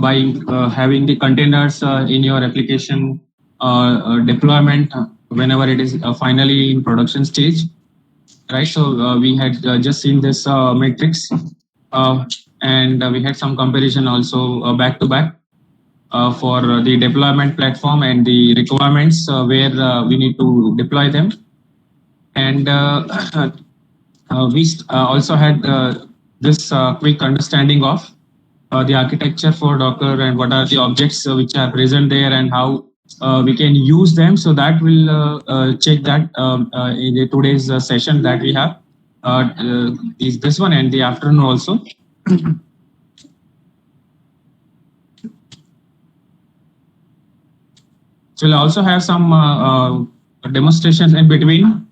by having the containers in your application deployment whenever it is finally in production stage, right? So we had just seen this matrix, and we had some comparison also back to back for the deployment platform and the requirements where we need to deploy them. And we also had this quick understanding of the architecture for Docker and what are the objects which are present there and how we can use them. So that will check that in the today's session that we have is this one and the afternoon also. So we'll also have some demonstrations in between.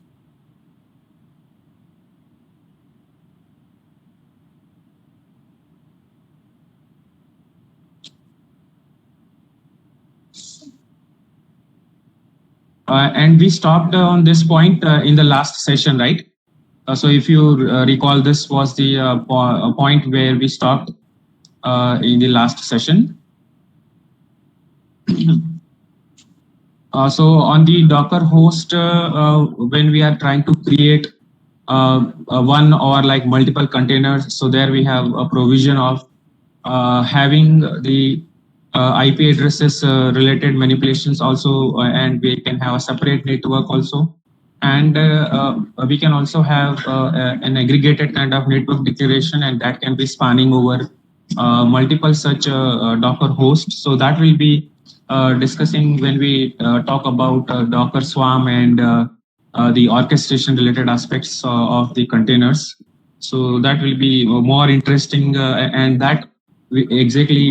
And we stopped on this point in the last session, right? So if you recall, this was the point where we stopped in the last session. So on the Docker host, when we are trying to create one or like multiple containers, so there we have a provision of having the IP addresses related manipulations also, and we can have a separate network also. And we can also have an aggregated kind of network declaration, and that can be spanning over multiple such Docker hosts. So that will be discussing when we talk about Docker Swarm and the orchestration related aspects of the containers. So that will be more interesting, and that exactly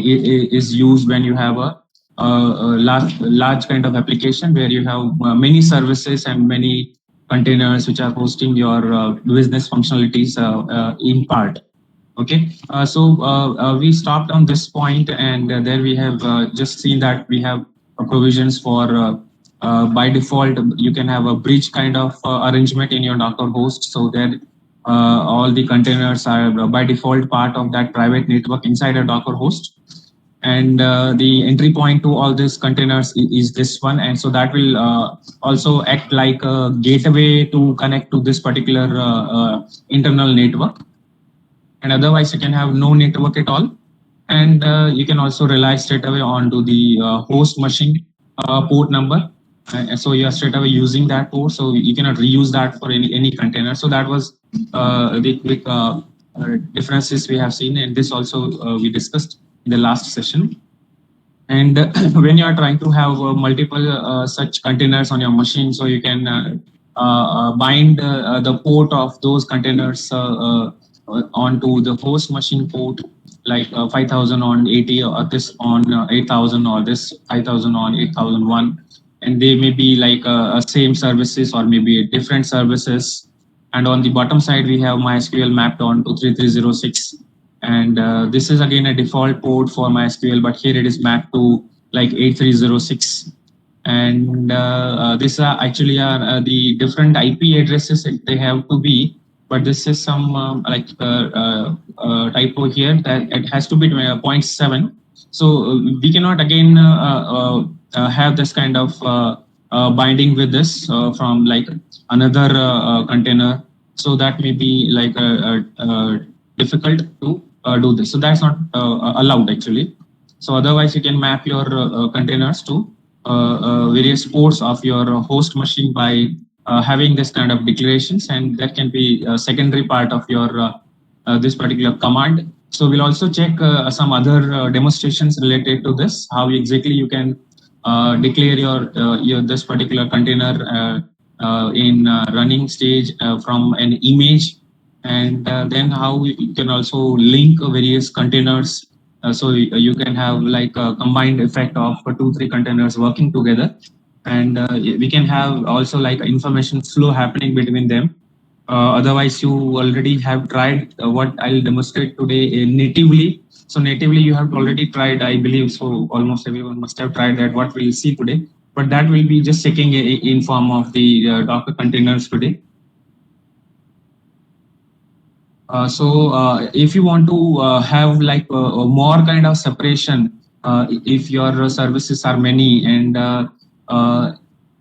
is used when you have a large kind of application where you have many services and many containers which are hosting your business functionalities in part. Okay, so we stopped on this point, and there we have just seen that we have provisions for by default you can have a bridge kind of arrangement in your Docker host, so that all the containers are by default part of that private network inside a Docker host. And the entry point to all these containers is this one, and so that will also act like a gateway to connect to this particular internal network. And otherwise you can have no network at all, and you can also rely straight away onto the host machine port number. So you are straight away using that port, so you cannot reuse that for any container. So that was the quick differences we have seen, and this also we discussed in the last session. And when you are trying to have multiple such containers on your machine, so you can bind the port of those containers onto the host machine port, like 5000 on 80, or this on 8000, or this 5000 on 8001. And they may be like same services or maybe different services. And on the bottom side, we have MySQL mapped onto 3306. And this is again a default port for MySQL, but here it is mapped to like 8306. And these are actually are the different IP addresses that they have to be, but this is some typo here that it has to be 0.7. So we cannot again have this kind of binding with this from like another container. So that may be like difficult to do this. So that's not allowed actually. So otherwise you can map your containers to various ports of your host machine by having this kind of declarations, and that can be a secondary part of your this particular command. So we'll also check some other demonstrations related to this, how exactly you can declare your this particular container in running stage from an image, and then how you can also link various containers. So you can have like a combined effect of 2-3 containers working together, and we can have also like information flow happening between them. Otherwise, you already have tried what I'll demonstrate today natively. So natively, you have already tried, I believe. So almost everyone must have tried that. What we'll see today, but that will be just checking in form of the Docker containers today. If you want to have like more kind of separation, if your services are many, and uh,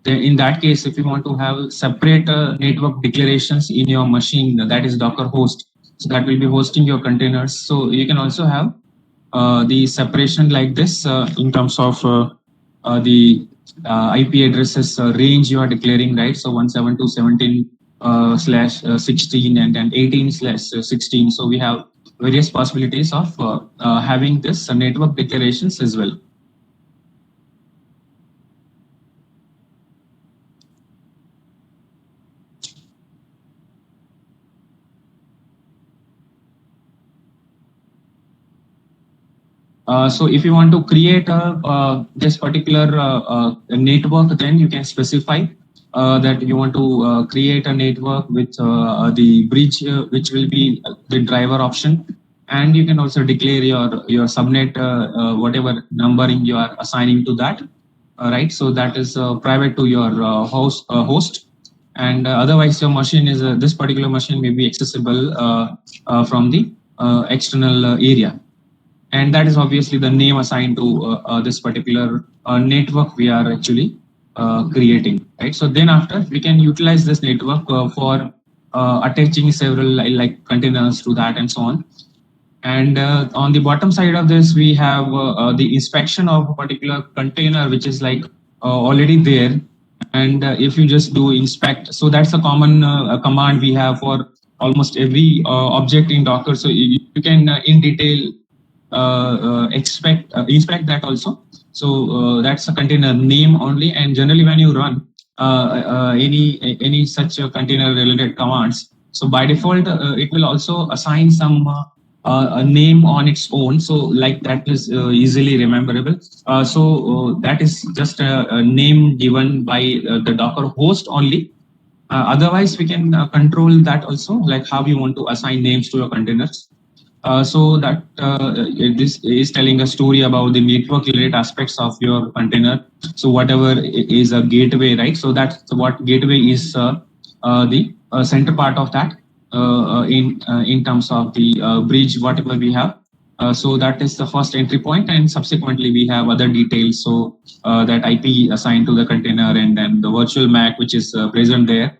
in that case, if you want to have separate network declarations in your machine, that is Docker host, so that will be hosting your containers. So you can also have the separation like this in terms of the IP addresses range you are declaring, right? So 172.17 slash 16 and then 18 slash 16. So we have various possibilities of having this network declarations as well. So if you want to create this particular network, then you can specify that you want to create a network with the bridge, which will be the driver option, and you can also declare your subnet, whatever numbering you are assigning to that, right? So that is private to your host, and otherwise your machine is this particular machine may be accessible from the external area, and that is obviously the name assigned to this particular network we are actually creating, right? So then after we can utilize this network for attaching several like containers to that and so on. And on the bottom side of this, we have the inspection of a particular container, which is like already there. And if you just do inspect, so that's a common command we have for almost every object in Docker. So you can in detail inspect that also. So that's a container name only. And generally, when you run any such container related commands, so by default, it will also assign some a name on its own. So like that is easily rememberable. That is just a name given by the Docker host only. Otherwise, we can control that also, like how you want to assign names to your containers. So that this is telling a story about the network related aspects of your container. So whatever is a gateway, right? So that's what gateway is the center part of that in terms of the bridge, whatever we have. So that is the first entry point, and subsequently we have other details. So that IP assigned to the container, and then the virtual MAC which is present there.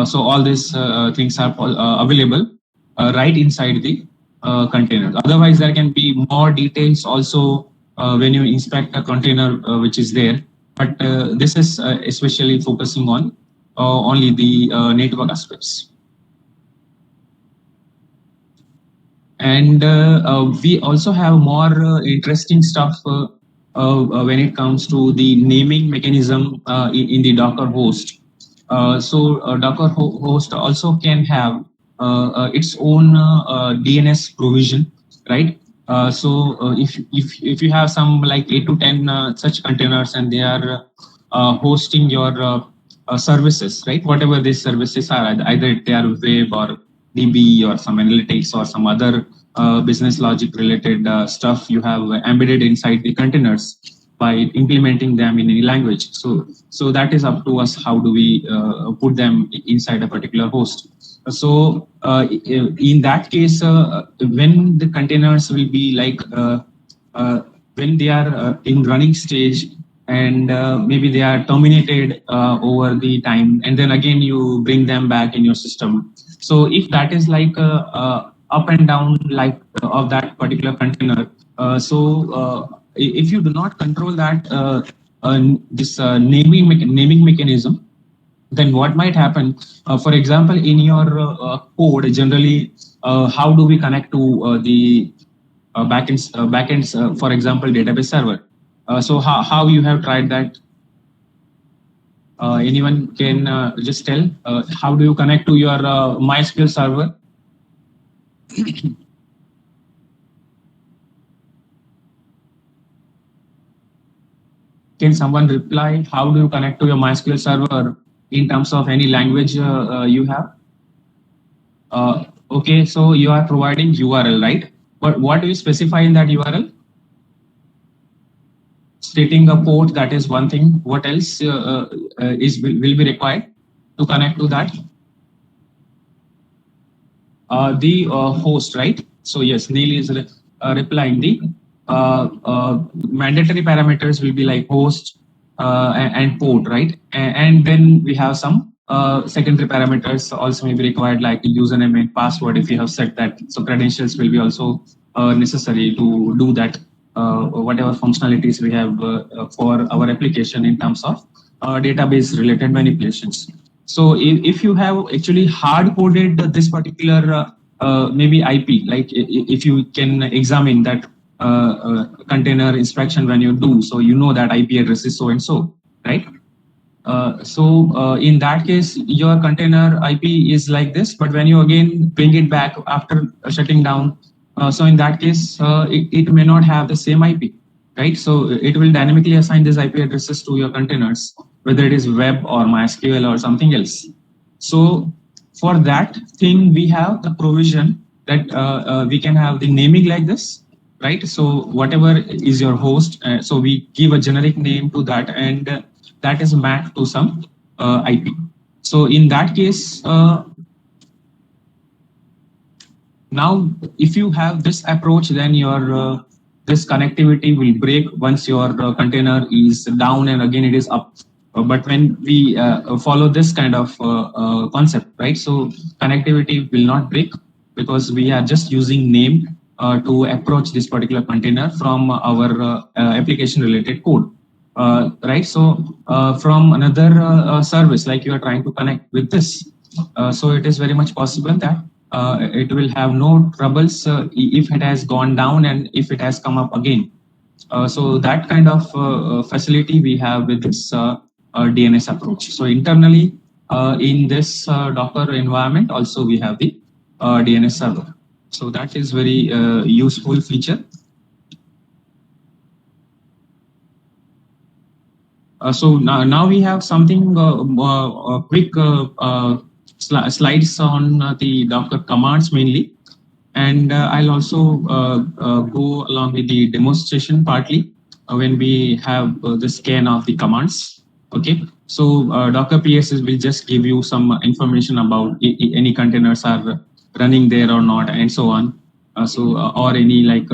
So all these things are available right inside the container. Otherwise, there can be more details also when you inspect a container which is there. But this is especially focusing on only the network aspects. And we also have more interesting stuff when it comes to the naming mechanism in the Docker host. Docker host also can have its own DNS provision, right? If you have some like 8 to 10 such containers, and they are hosting your services, right? Whatever these services are, either they are web or DB or some analytics or some other business logic related stuff you have embedded inside the containers by implementing them in any language. So that is up to us. How do we put them inside a particular host? In that case, when the containers will be like when they are in running stage, and maybe they are terminated over the time, and then again you bring them back in your system. So if that is like up and down like of that particular container, if you do not control that this naming mechanism, then what might happen? For example, in your code, generally, how do we connect to the backends? For example, database server. So how you have tried that? Anyone can just tell how do you connect to your MySQL server? Can someone reply? How do you connect to your MySQL server in terms of any language you have? Okay, so you are providing URL, right? But what do you specify in that URL? Stating a port, that is one thing. What else will be required to connect to that? the host, right? So yes, Neil is replying the mandatory parameters will be like host and port, right? And then we have some secondary parameters also may be required like username and password if you have set that. So credentials will be also necessary to do that whatever functionalities we have for our application in terms of database related manipulations. So if you have actually hard coded this particular maybe IP, like if you can examine that container inspection when you do, so you know that IP address is so and so, right? So in that case, your container IP is like this, but when you again bring it back after shutting down, so in that case, it may not have the same IP, right? So it will dynamically assign these IP addresses to your containers, whether it is web or MySQL or something else. So for that thing, we have the provision that we can have the naming like this, right? So whatever is your host, so we give a generic name to that, and that is mapped to some IP. So in that case, now if you have this approach, then your this connectivity will break once your container is down and again it is up. But when we follow this kind of concept, right? So connectivity will not break because we are just using name to approach this particular container from our application related code. Right. So from another service, like you are trying to connect with this, so it is very much possible that it will have no troubles if it has gone down and if it has come up again. So that kind of facility we have with this DNS approach. So internally in this Docker environment, also we have the DNS server. So that is very useful feature. So now we have something quick slides on the Docker commands mainly, and I'll also go along with the demonstration partly when we have the scan of the commands. Okay, so Docker PSS will just give you some information about any containers are running there or not, and so on. Or any like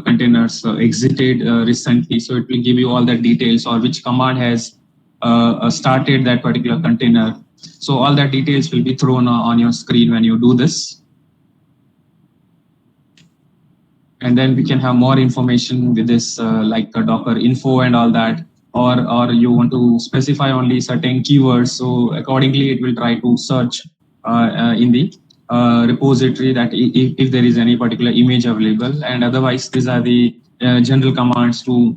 containers exited recently, so it will give you all the details or which command has started that particular container. So all that details will be thrown on your screen when you do this. And then we can have more information with this like Docker info and all that, or you want to specify only certain keywords. So accordingly, it will try to search in the repository that if there is any particular image available, and otherwise these are the general commands to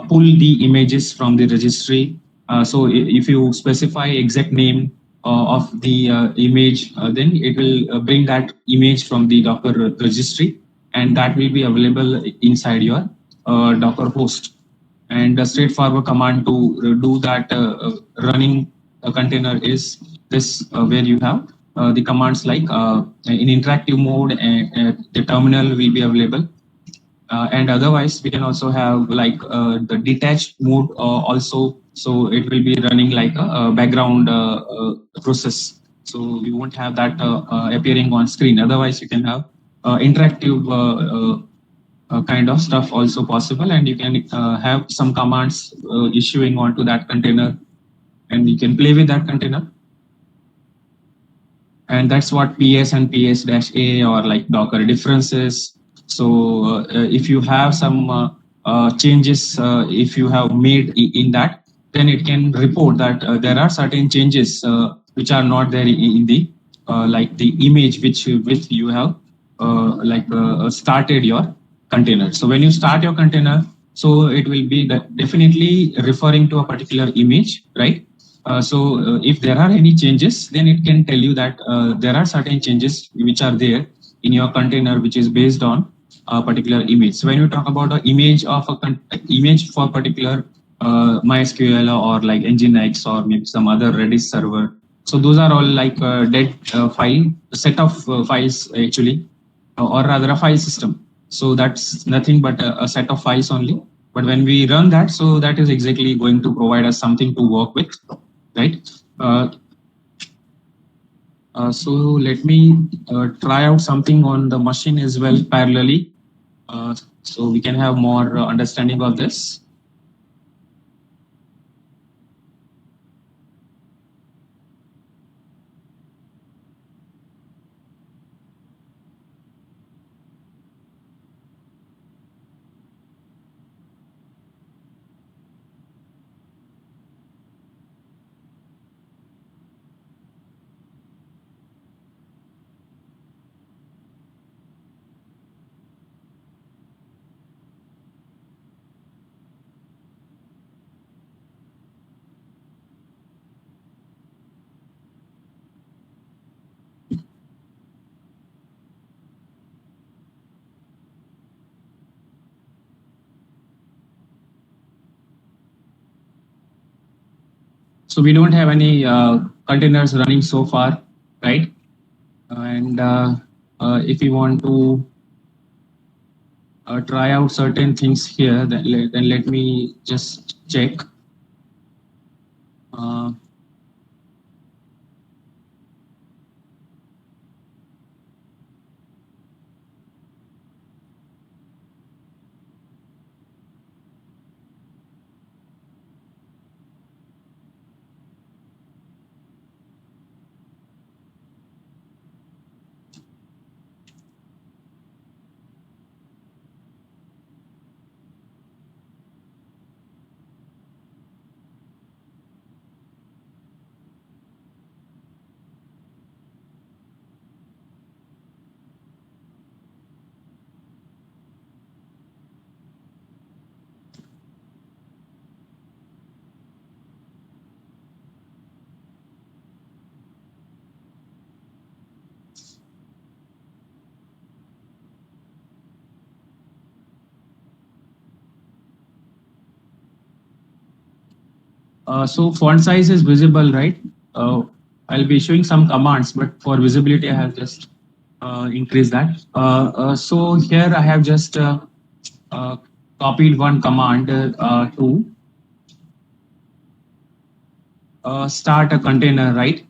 pull the images from the registry. So if you specify exact name of the image, then it will bring that image from the Docker registry, and that will be available inside your Docker host. And a straightforward command to do that running a container is this, where you have the commands like in interactive mode, and the terminal will be available. And otherwise, we can also have like the detached mode also. So it will be running like a background process. So you won't have that appearing on screen. Otherwise, you can have interactive kind of stuff also possible, and you can have some commands issuing onto that container, and you can play with that container. And that's what PS and PS-A or like Docker differences. So if you have some changes, if you have made in that, then it can report that there are certain changes which are not there in the like the image which with you have started your container. So when you start your container, so it will be definitely referring to a particular image, right? So if there are any changes, then it can tell you that there are certain changes which are there in your container, which is based on a particular image. So when you talk about an image of image for particular MySQL or like Nginx or maybe some other Redis server, so those are all like dead file set of files actually, or rather a file system. So that's nothing but a set of files only. But when we run that, so that is exactly going to provide us something to work with, right? So let me try out something on the machine as well parallelly, so we can have more understanding of this. So we don't have any containers running so far, right? And if you want to try out certain things here, then let me just check. Uh, so font size is visible, right? Uh, I'll be showing some commands, but for visibility, I have just increased that. So here I have just uh, copied one command to start a container, right?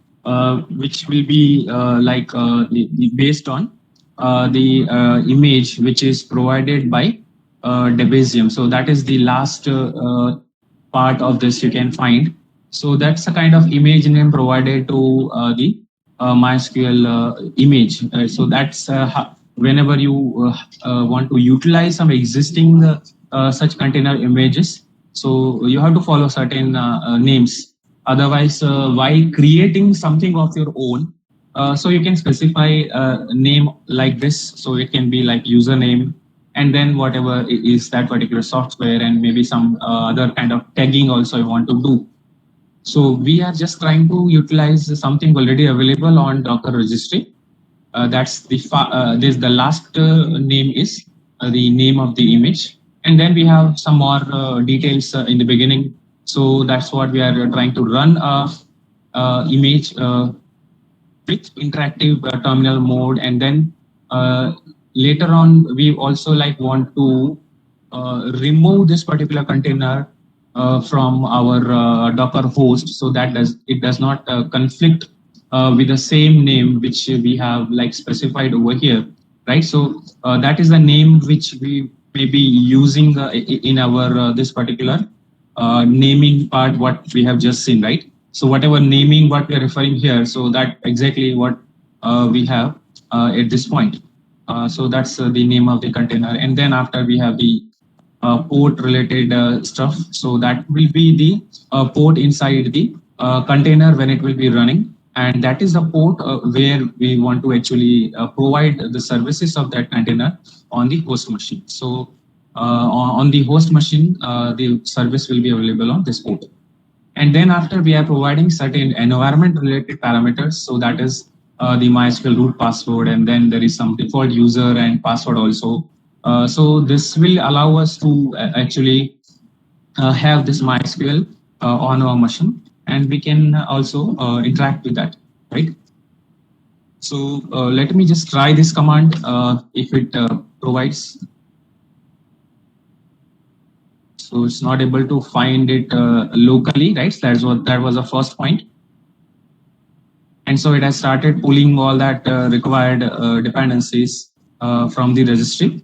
Which will be based on image which is provided by Debezium. So that is the last part of this you can find. So that's a kind of image name provided to the MySQL image. So that's whenever you want to utilize some existing such container images. So you have to follow certain names. Otherwise, while creating something of your own, so you can specify a name like this. So it can be like username, and then whatever is that particular software, and maybe some other kind of tagging also I want to do. So we are just trying to utilize something already available on Docker registry. That's this the last name is the name of the image, and then we have some more details in the beginning. So that's what we are trying to run a image with interactive terminal mode, and then uh, later on we also like want to remove this particular container from our Docker host, so that does not conflict with the same name which we have like specified over here, right? So that is the name which we may be using in our this particular naming part what we have just seen, right? So whatever naming what we are referring here, so that exactly what we have at this point. So that's the name of the container, and then after we have the port related stuff. So that will be the port inside the container when it will be running. And that is the port where we want to actually provide the services of that container on the host machine. So on the host machine, the service will be available on this port. And then after we are providing certain environment related parameters, so that is the MySQL root password, and then there is some default user and password also. So this will allow us to actually have this MySQL on our machine, and we can also interact with that, right? So let me just try this command if it provides. So it's not able to find it locally, right? So that was the first point. And so it has started pulling all that required dependencies from the registry.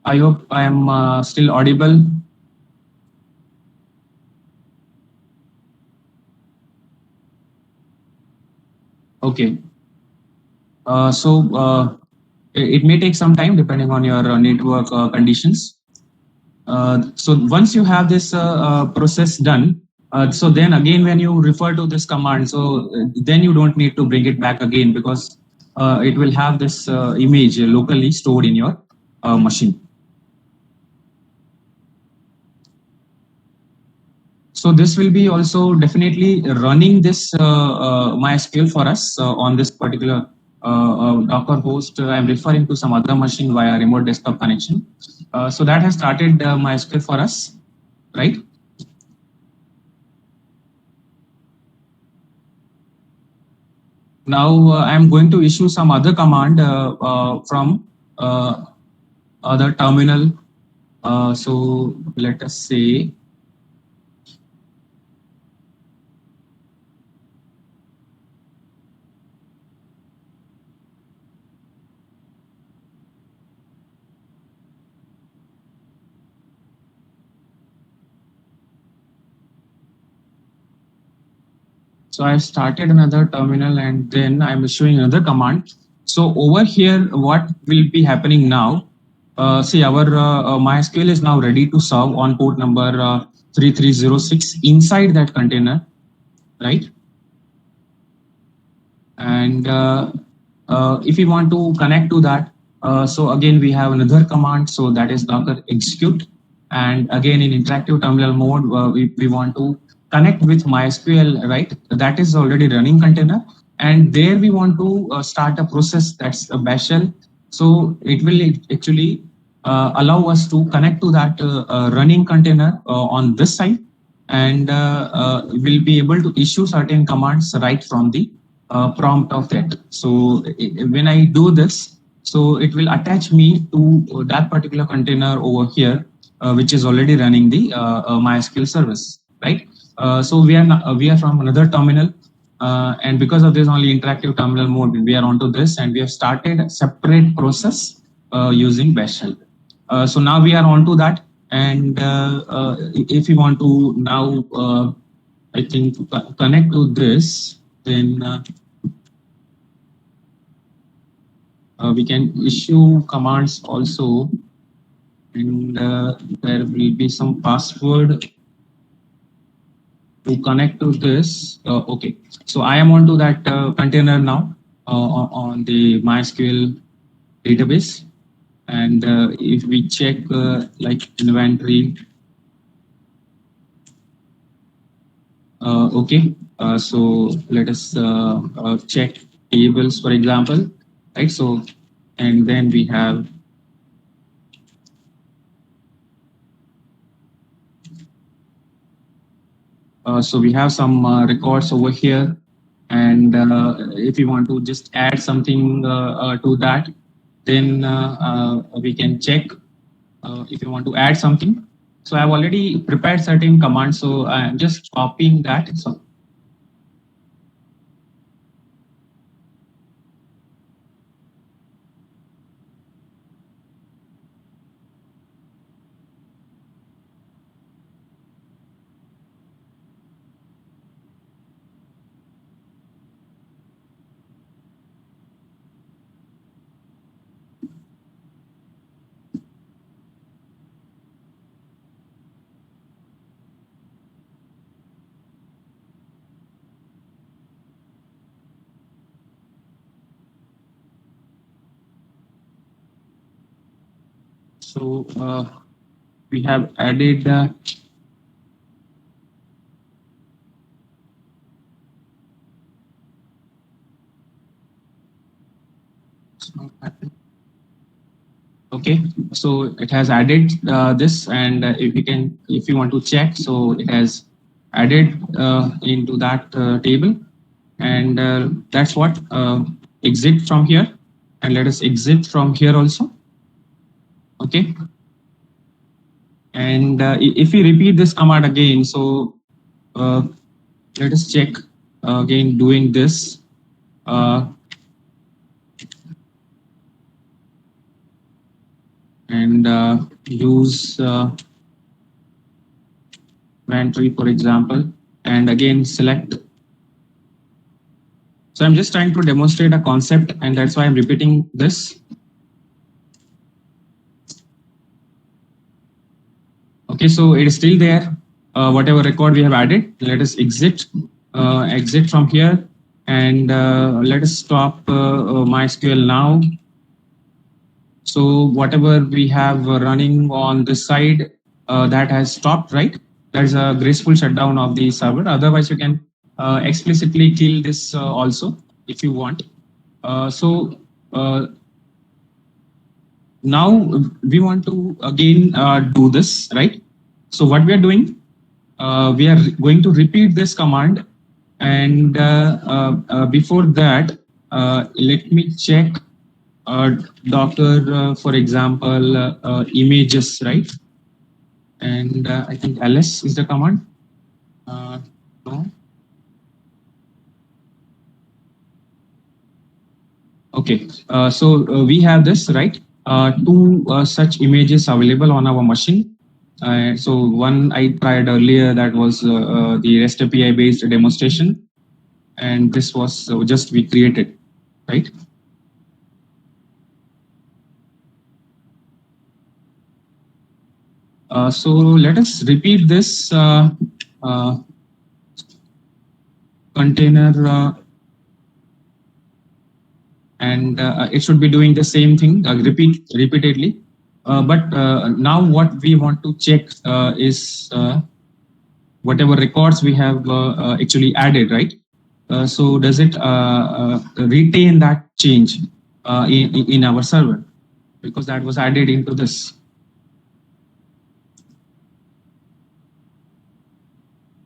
I hope I am still audible. Okay. It may take some time depending on your network conditions. So once you have this process done, so then again when you refer to this command, so then you don't need to bring it back again because it will have this image locally stored in your machine. So this will be also definitely running this MySQL for us on this particular Docker host. I'm referring to some other machine via remote desktop connection. So that has started MySQL for us, right? Now I'm going to issue some other command from other terminal. So let us say so I started another terminal and then I'm issuing another command. So over here, what will be happening now? See, our MySQL is now ready to serve on port number 3306 inside that container, right? And if we want to connect to that, so again, we have another command. So that is docker execute. And again, in interactive terminal mode, we want to connect with MySQL, right? That is already running container. And there we want to start a process that's a bash shell. So it will actually allow us to connect to that running container on this side. And we'll be able to issue certain commands right from the prompt of that. So when I do this, so it will attach me to that particular container over here, which is already running the MySQL service, right? So we are from another terminal, and because of this only interactive terminal mode, we are onto this, and we have started a separate process using Bash shell. So now we are onto that, and if you want to now, I think connect to this, then we can issue commands also, and there will be some password to connect to this. Okay, so I am onto that container now on the MySQL database, and if we check like inventory, okay, so let us check tables, for example, right? So, and then we have so we have some records over here, and if you want to just add something to that, then we can check if you want to add something. So I've already prepared certain commands, so I'm just copying that. So so we have added okay, so it has added this, and if you want to check, so it has added into that table, and that's what exit from here, and let us exit from here also. Okay, And if we repeat this command again, so let us check again doing this. And use inventory, for example, and again select. So I'm just trying to demonstrate a concept, and that's why I'm repeating this. Okay, so it is still there. Whatever record we have added, let us exit from here, and let us stop MySQL now. So whatever we have running on this side, that has stopped, right? There's a graceful shutdown of the server. Otherwise, you can explicitly kill this also if you want. So now we want to again do this, right? So what we are doing, we are going to repeat this command. And before that, let me check Docker, for example, images, right? And I think ls is the command. No. Okay, so we have this, right? Two such images available on our machine. So one I tried earlier, that was the REST API based demonstration, and this was just we created, right? So let us repeat this container, and it should be doing the same thing, repeatedly. But now what we want to check is whatever records we have actually added, right? So does it retain that change in our server? Because that was added into this.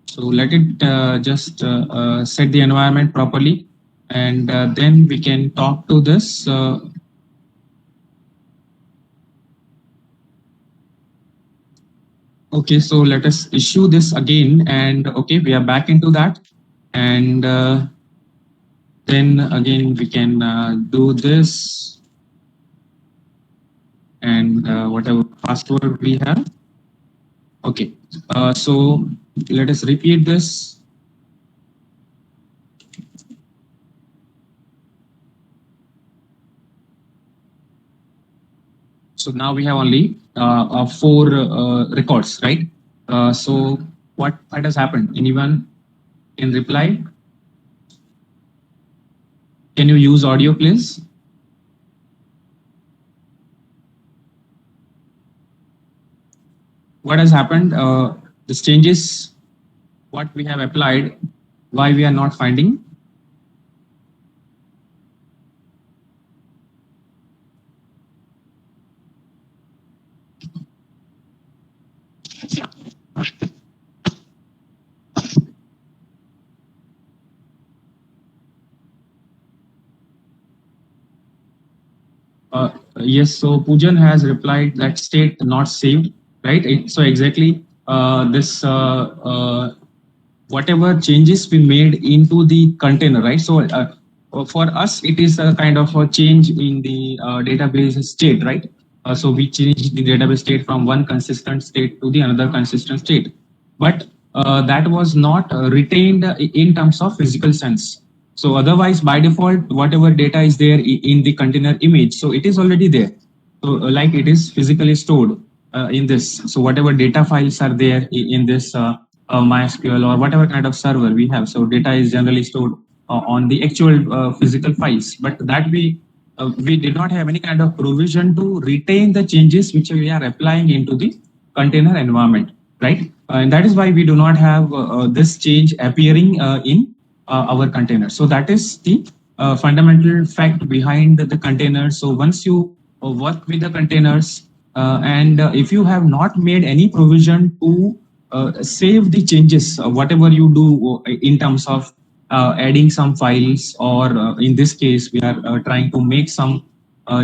So let it just set the environment properly, and then we can talk to this. Okay, so let us issue this again, and okay, we are back into that. And then again, we can do this, and whatever password we have. Okay, so let us repeat this. So now we have only four records, right? So what has happened? Anyone can reply? Can you use audio, please? What has happened? This changes what we have applied. Why we are not finding? Yes, so Pujan has replied that state not saved, right? So exactly this whatever changes we made into the container, right? So for us, it is a kind of a change in the database state, right? So we changed the database state from one consistent state to the another consistent state, but that was not retained in terms of physical sense. So otherwise, by default, whatever data is there in the container image, so it is already there. So like it is physically stored in this. So whatever data files are there in this MySQL or whatever kind of server we have. So data is generally stored on the actual physical files, but that we did not have any kind of provision to retain the changes which we are applying into the container environment, right? And that is why we do not have this change appearing in our container. So that is the fundamental fact behind the container. So once you work with the containers, and if you have not made any provision to save the changes, whatever you do in terms of adding some files, or in this case, we are trying to make some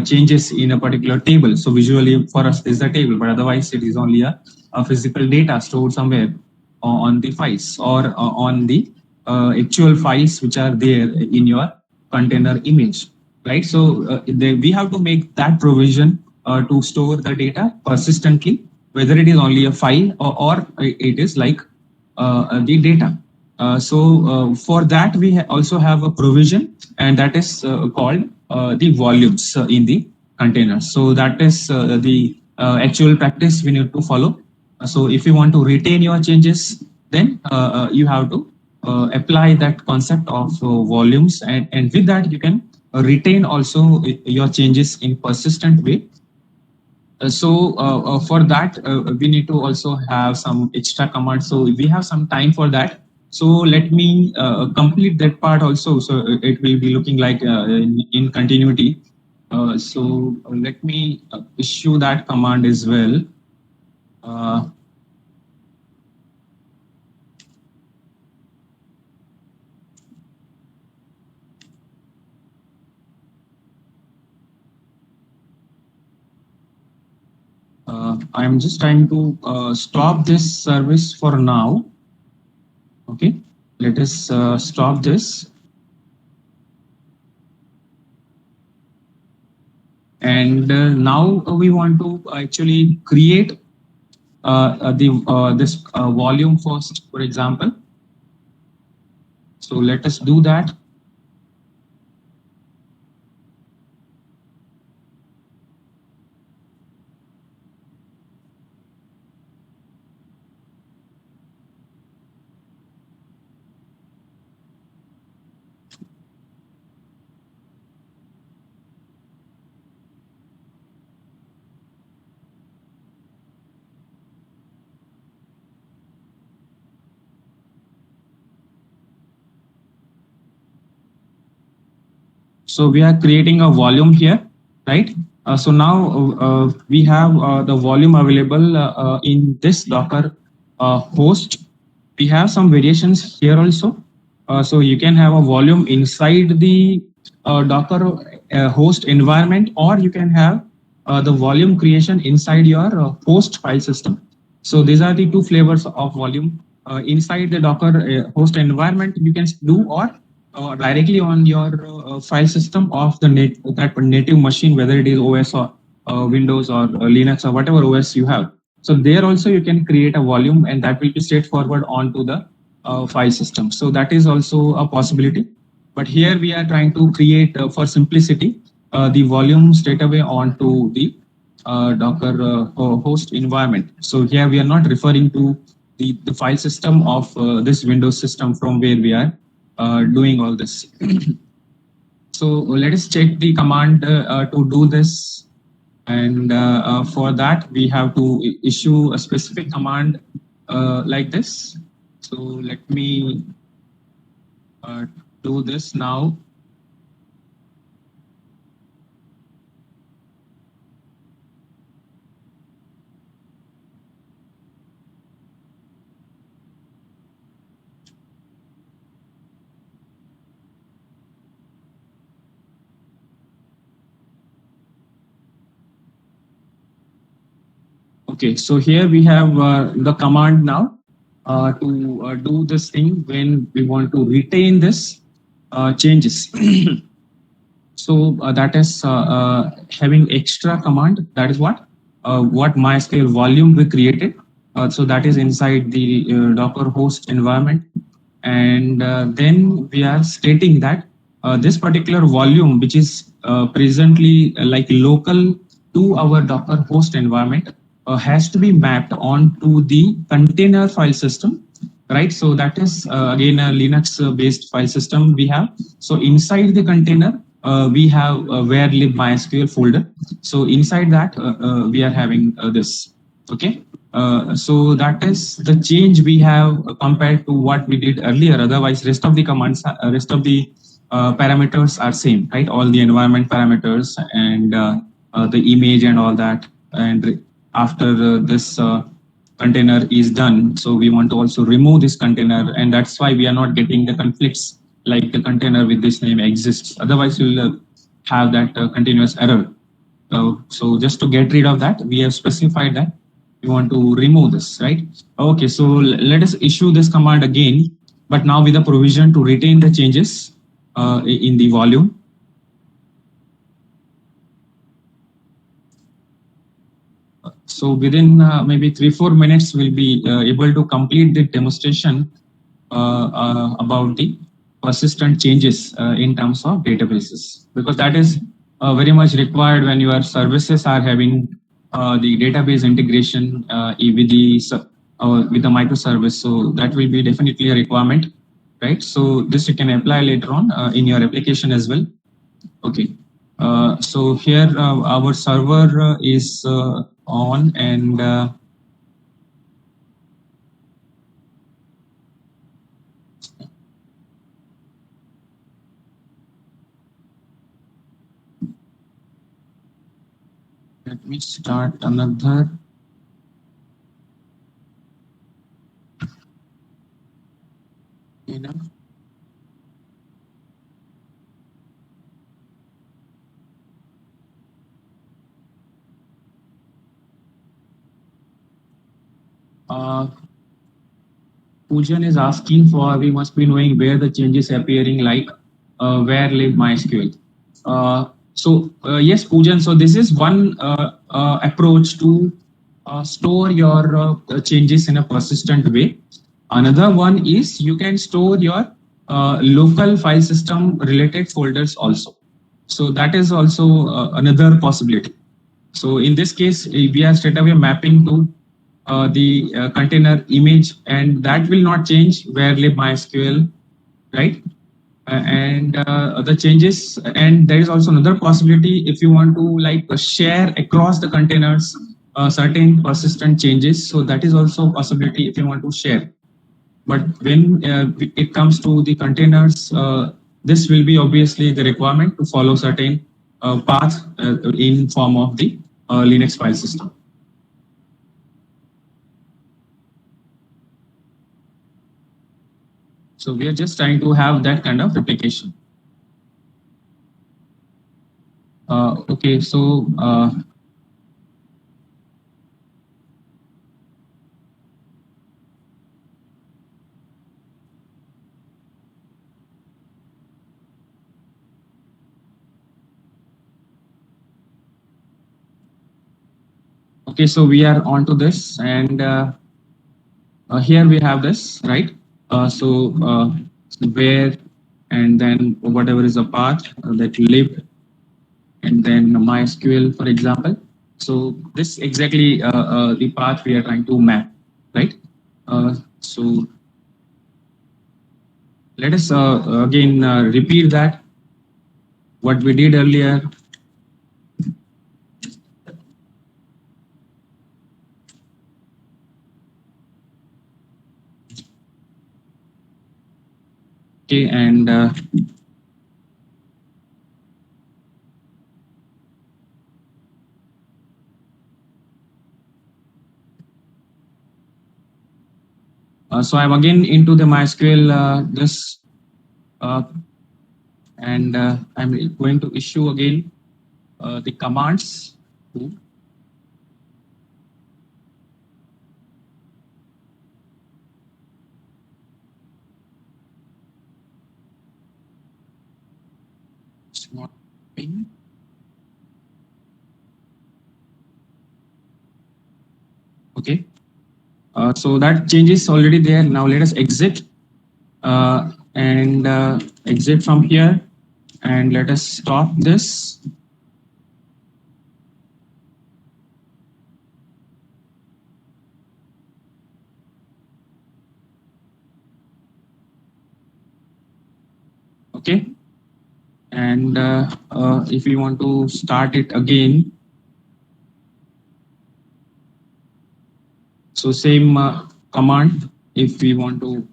changes in a particular table. So visually for us, this is a table, but otherwise it is only a a physical data stored somewhere on the files or on the actual files which are there in your container image, right? So we have to make that provision to store the data persistently, whether it is only a file or it is like the data. For that, we also have a provision, and that is called the volumes in the container. So that is the actual practice we need to follow. So if you want to retain your changes, then you have to apply that concept of volumes, and with that you can retain also your changes in persistent way. For that, we need to also have some extra commands. So we have some time for that. So let me complete that part also. So it will be looking like in continuity. Let me issue that command as well. Uh, I'm just trying to stop this service for now. Okay, let us stop this. And now we want to actually create this volume first, for example. So let us do that. So we are creating a volume here, right? So now we have the volume available in this Docker host. We have some variations here also. So you can have a volume inside the Docker host environment, or you can have the volume creation inside your host file system. So these are the two flavors of volume. Inside the Docker host environment, you can do, or directly on your file system of that native machine, whether it is OS or Windows or Linux or whatever OS you have. So there also you can create a volume, and that will be straightforward onto the file system. So that is also a possibility. But here we are trying to create, for simplicity, the volume straight away onto the Docker host environment. So here we are not referring to the file system of this Windows system from where we are doing all this. So let us check the command to do this. And for that, we have to issue a specific command like this. So let me do this now. Okay, so here we have the command now to do this thing when we want to retain this changes. So that is having extra command. That is what MySQL volume we created. So that is inside the Docker host environment, and then we are stating that this particular volume, which is presently like local to our Docker host environment, has to be mapped onto the container file system, right? So that is again a Linux based file system we have. So inside the container, we have a where lib MySQL folder. So inside that, we are having this. Okay. So that is the change we have compared to what we did earlier. Otherwise, rest of the commands, rest of the parameters are same, right? All the environment parameters and the image and all that. And after this container is done, so we want to also remove this container, and that's why we are not getting the conflicts like the container with this name exists. Otherwise, you'll have that continuous error. So just to get rid of that, we have specified that We want to remove this, right? Okay, so let us issue this command again, but now with the provision to retain the changes in the volume. So within maybe 3-4 minutes, we'll be able to complete the demonstration about the persistent changes in terms of databases, because that is very much required when your services are having the database integration with the microservice. So that will be definitely a requirement, right? So this you can apply later on in your application as well. Okay. So here our server is on, and let me start another. You know, uh, Poojan is asking for, we must be knowing where the changes appearing, like where live MySQL. Yes, Poojan. So this is one approach to store your changes in a persistent way. Another one is you can store your local file system related folders also. So that is also another possibility. So in this case, we are straight away mapping to the container image, and that will not change where lib MySQL, right? And the changes, and there is also another possibility if you want to like share across the containers certain persistent changes. So that is also a possibility if you want to share. But when it comes to the containers, this will be obviously the requirement to follow certain path in form of the Linux file system. So we are just trying to have that kind of replication. Okay, so okay, so we are on to this, and here we have this, right? Where, and then whatever is a path that lib, and then MySQL, for example. So this exactly the path we are trying to map, right? So let us again repeat that what we did earlier. Okay, and so I'm again into the MySQL this, and I'm going to issue again the commands. It's not ping. Okay. So that change is already there. Now let us exit and exit from here, and let us stop this. Okay. And if we want to start it again, so same command, if we want to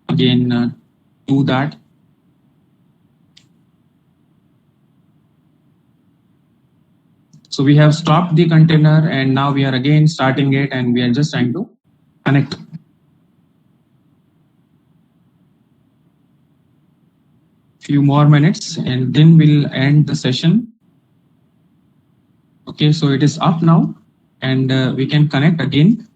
again do that. So we have stopped the container, and now we are again starting it, and we are just trying to connect. Few more minutes, and then we'll end the session. Okay, so it is up now, and we can connect again